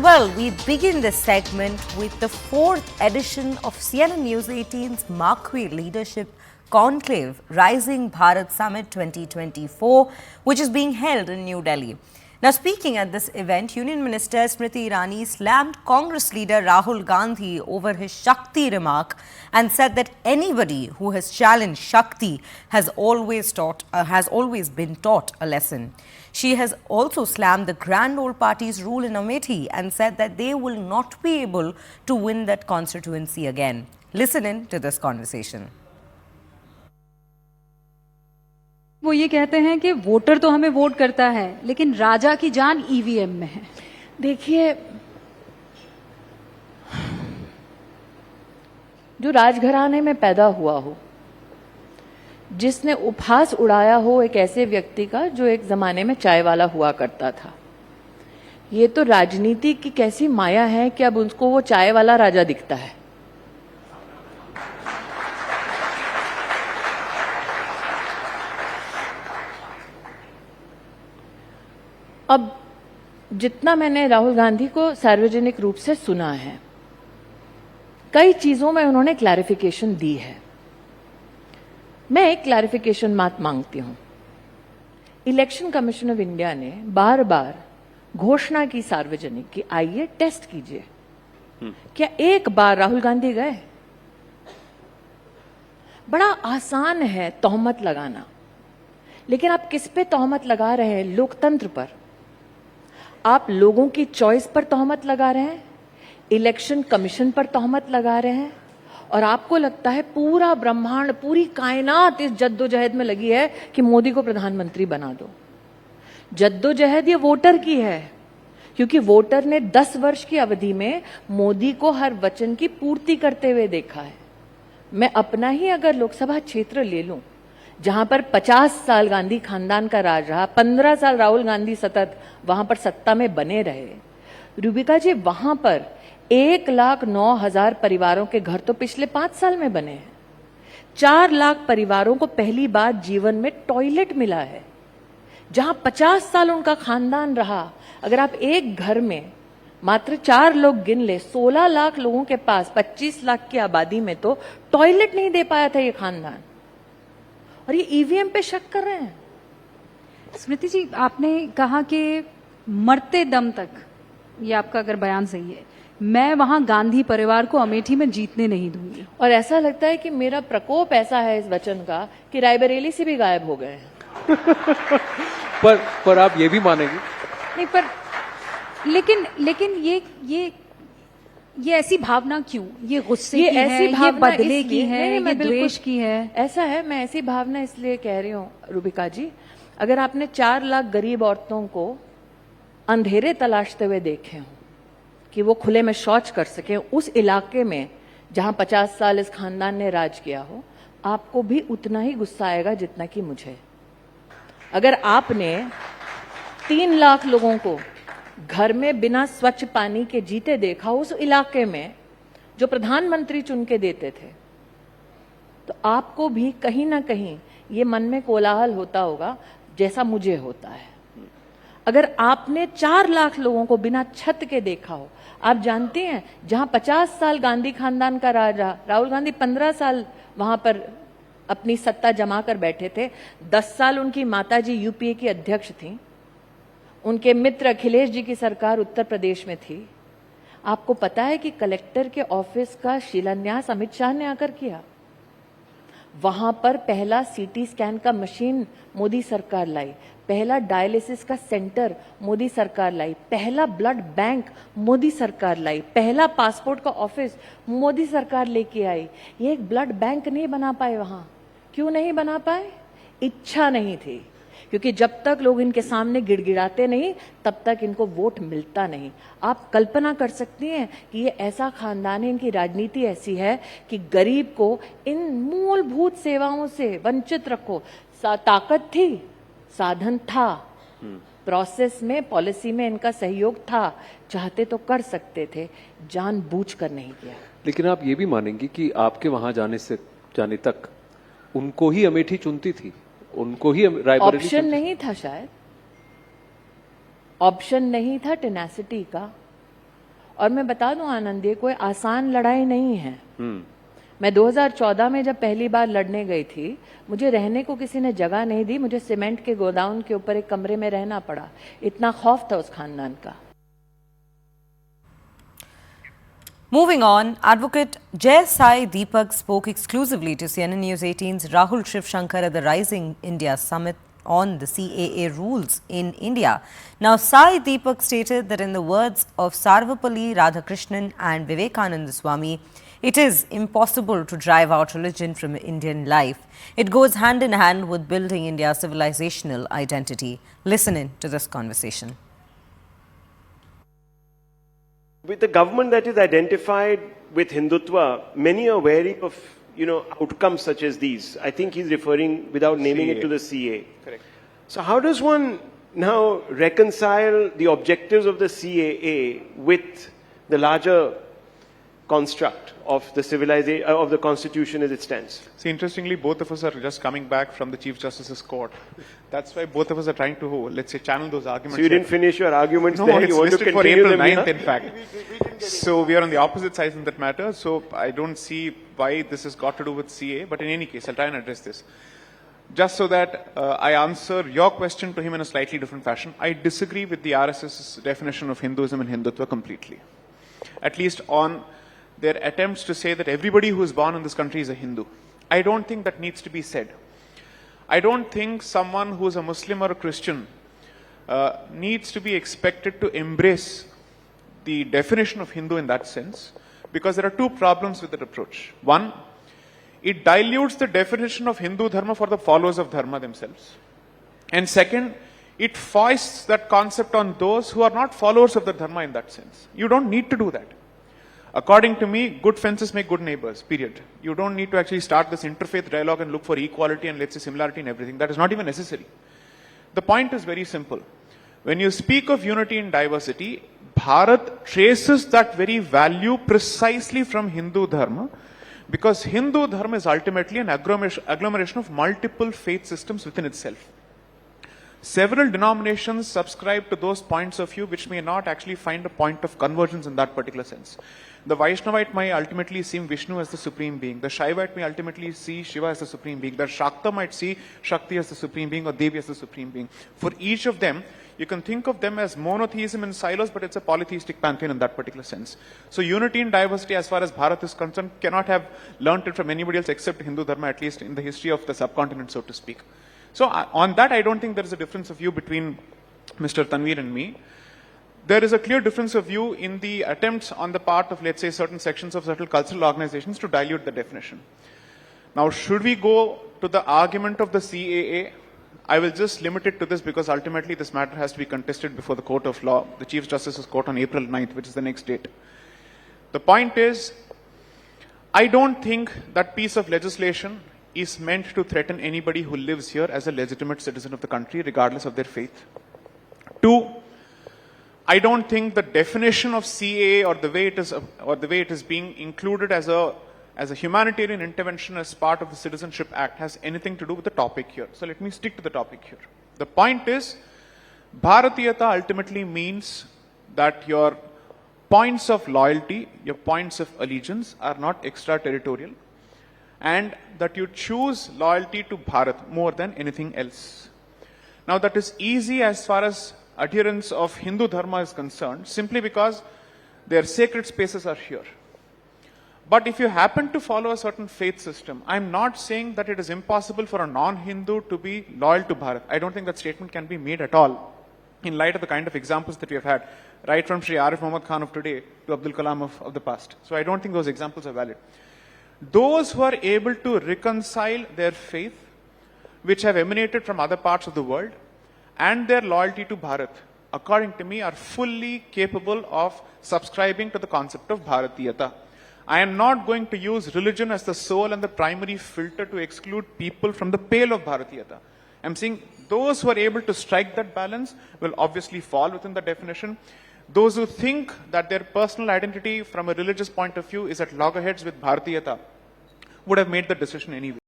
Well, we begin this segment with the fourth edition of CNN News 18's Marquee Leadership Conclave Rising Bharat Summit 2024, which is being held in New Delhi. Now, speaking at this event, Union Minister Smriti Irani slammed Congress leader Rahul Gandhi over his Shakti remark and said that anybody who has challenged Shakti has always been taught a lesson. She has also slammed the Grand Old Party's rule in Amethi and said that they will not be able to win that constituency again. Listen in to this conversation. वो ये कहते हैं कि voter तो हमें vote करता है, लेकिन राजा की जान ईवीएम में है। देखिए, जो राजघराने में पैदा हुआ हो, जिसने उपहास उड़ाया हो एक ऐसे व्यक्ति का जो एक जमाने में चाय वाला हुआ करता था, ये तो राजनीति की कैसी माया है कि अब उसको वो चाय वाला राजा दिखता है। अब जितना मैंने राहुल गांधी को सार्वजनिक रूप से सुना है, कई चीजों में उन्होंने क्लैरिफिकेशन दी है। मैं एक क्लैरिफिकेशन बात मांगती हूं। इलेक्शन कमीशन ऑफ इंडिया ने बार बार घोषणा की सार्वजनिक की, आइए टेस्ट कीजिए। क्या एक बार राहुल गांधी गए? बड़ा आसान है तोहमत लगाना, लेकिन आप किस पे तोहमत लगा रहे हैं? लोकतंत्र पर। आप लोगों की चॉइस पर तोहमत लगा रहे हैं, इलेक्शन कमीशन पर तोहमत लगा रहे हैं, और आपको लगता है पूरा ब्रह्मांड, पूरी कायनात इस जद्दोजहद में लगी है कि मोदी को प्रधानमंत्री बना दो। जद्दोजहद ये वोटर की है, क्योंकि वोटर ने 10 वर्ष की अवधि में मोदी को हर वचन की पूर्ति करते हुए देखा है। मैं अपना ही अगर लोकसभा क्षेत्र ले लूं, जहां पर 50 साल गांधी खानदान का राज रहा, 15 साल राहुल गांधी सतत वहां पर सत्ता में बने रहे, रूबिका जी, वहां पर 1,09,000 परिवारों के घर तो पिछले 5 साल में बने हैं। 4 लाख परिवारों को पहली बार जीवन में टॉयलेट मिला है। जहां 50 साल उनका खानदान रहा, अगर आप एक घर में मात्र 4 लोग गिन ले, 16 लाख लोगों के पास 25 लाख की आबादी में तो टॉयलेट नहीं दे पाया था ये खानदान, और ये ईवीएम पे शक कर रहे हैं। स्मृति जी, आपने कहा कि मरते दम तक, ये आपका अगर बयान सही है, मैं वहां गांधी परिवार को अमेठी में जीतने नहीं दूंगी। और ऐसा लगता है कि मेरा प्रकोप ऐसा है इस वचन का कि रायबरेली से भी गायब हो गए हैं। पर आप ये भी मानेंगे? नहीं, पर लेकिन ये ऐसी भावना क्यों? ये गुस्से की है, ये बदले की है, ये द्वेष की है? ऐसा है, मैं ऐसी भावना इसलिए कह रही हूँ रूबिका जी, अगर आपने 4 लाख गरीब औरतों को अंधेरे तलाशते हुए देखे हो कि वो खुले में शौच कर सके उस इलाके में जहां 50 साल इस खानदान ने राज किया हो, आपको भी उतना ही गुस्सा आएगा जितना कि मुझे। अगर आपने 3 लाख लोगों को घर में बिना स्वच्छ पानी के जीते देखा उस इलाके में जो प्रधानमंत्री चुन के देते थे, तो आपको भी कहीं ना कहीं ये मन में कोलाहल होता होगा जैसा मुझे होता है। अगर आपने 4 लाख लोगों को बिना छत के देखा हो, आप जानते हैं जहां 50 साल गांधी खानदान का राज रहा, राहुल गांधी 15 साल वहां पर अपनी सत्ता जमा कर बैठे थे, 10 साल उनकी माताजी यूपीए की अध्यक्ष थी, उनके मित्र अखिलेश जी की सरकार उत्तर प्रदेश में थी। आपको पता है कि कलेक्टर के ऑफिस का शिलान्यास अमित शाह ने आकर किया। वहां पर पहला सीटी स्कैन का मशीन मोदी सरकार लाई, पहला डायलिसिस का सेंटर मोदी सरकार लाई, पहला ब्लड बैंक मोदी सरकार लाई, पहला पासपोर्ट का ऑफिस मोदी सरकार लेके आई। ये एक ब्लड बैंक नहीं बना पाए वहां। क्यों नहीं बना पाए? इच्छा नहीं थी, क्योंकि जब तक लोग इनके सामने गिड़गिड़ाते नहीं तब तक इनको वोट मिलता नहीं। आप कल्पना कर सकती हैं कि ये ऐसा खानदान है, इनकी राजनीति ऐसी है कि गरीब को इन मूलभूत सेवाओं से वंचित रखो। ताकत थी, साधन था, प्रोसेस में, पॉलिसी में इनका सहयोग था, चाहते तो कर सकते थे, जानबूझकर नहीं किया। लेकिन आप ये भी मानेंगी कि आपके वहां जाने तक उनको ही अमेठी चुनती थी, उनको ही रायबरेली ऑप्शन नहीं था, शायद ऑप्शन नहीं था टेनेसिटी का। और मैं बता दूं आनंद, ये कोई आसान लड़ाई नहीं है। मैं 2014 में जब पहली बार लड़ने गई थी, मुझे रहने को किसी ने जगह नहीं दी, मुझे सीमेंट के गोदाम के ऊपर एक कमरे में रहना पड़ा, इतना खौफ था उस खानदान का। Moving on, Advocate Jai Sai Deepak spoke exclusively to CNN News 18's Rahul Shivshankar at the Rising India Summit on the CAA rules in India. Now, Sai Deepak stated that in the words of Sarvapalli Radhakrishnan and Vivekananda Swami, it is impossible to drive out religion from Indian life. It goes hand in hand with building India's civilizational identity. Listen in to this conversation. With the government that is identified with Hindutva, many are wary of, outcomes such as these. I think he's referring, without naming it, to the CA. Correct. So how does one now reconcile the objectives of the CAA with the larger construct of the civilization, of the constitution as it stands? See, interestingly, both of us are just coming back from the Chief Justice's court. That's why both of us are trying to, let's say, channel those arguments. So you didn't finish your arguments No, there? it's You want to listed for continue April them 9th, here? in fact. So we are on the opposite sides in that matter. So I don't see why this has got to do with CA. But in any case, I'll try and address this. Just so that I answer your question to him in a slightly different fashion, I disagree with the RSS's definition of Hinduism and Hindutva completely. At least on their attempts to say that everybody who is born in this country is a Hindu. I don't think that needs to be said. I don't think someone who is a Muslim or a Christian needs to be expected to embrace the definition of Hindu in that sense, because there are two problems with that approach. One, it dilutes the definition of Hindu Dharma for the followers of Dharma themselves. And second, it foists that concept on those who are not followers of the Dharma in that sense. You don't need to do that. According to me, good fences make good neighbors, period. You don't need to actually start this interfaith dialogue and look for equality and, let's say, similarity in everything. That is not even necessary. The point is very simple. When you speak of unity in diversity, Bharat traces that very value precisely from Hindu Dharma, because Hindu Dharma is ultimately an agglomeration of multiple faith systems within itself. Several denominations subscribe to those points of view which may not actually find a point of convergence in that particular sense. The Vaishnavite may ultimately see Vishnu as the supreme being. The Shaivite may ultimately see Shiva as the supreme being. The Shakta might see Shakti as the supreme being or Devi as the supreme being. For each of them, you can think of them as monotheism in silos, but it's a polytheistic pantheon in that particular sense. So unity in diversity, as far as Bharat is concerned, cannot have learnt it from anybody else except Hindu Dharma, at least in the history of the subcontinent, so to speak. So on that, I don't think there is a difference of view between Mr. Tanveer and me. There is a clear difference of view in the attempts on the part of, let's say, certain sections of certain cultural organizations to dilute the definition. Now, should we go to the argument of the CAA? I will just limit it to this because ultimately this matter has to be contested before the court of law, the Chief Justice's court on April 9th, which is the next date. The point is, I don't think that piece of legislation is meant to threaten anybody who lives here as a legitimate citizen of the country, regardless of their faith. Two, I don't think the definition of CAA or the way it is being included as a humanitarian intervention as part of the Citizenship Act has anything to do with the topic here. So let me stick to the topic here. The point is, Bharatiyata ultimately means that your points of loyalty, your points of allegiance are not extraterritorial, and that you choose loyalty to Bharat more than anything else. Now that is easy as far as adherents of Hindu Dharma is concerned, simply because their sacred spaces are here. But if you happen to follow a certain faith system, I'm not saying that it is impossible for a non-Hindu to be loyal to Bharat. I don't think that statement can be made at all, in light of the kind of examples that we have had, right from Sri Arif Muhammad Khan of today to Abdul Kalam of the past. So I don't think those examples are valid. Those who are able to reconcile their faith, which have emanated from other parts of the world, and their loyalty to Bharat, according to me, are fully capable of subscribing to the concept of Bharatiyata. I am not going to use religion as the sole and the primary filter to exclude people from the pale of Bharatiyata. I'm saying those who are able to strike that balance will obviously fall within the definition. Those who think that their personal identity from a religious point of view is at loggerheads with Bharatiyata would have made the decision anyway.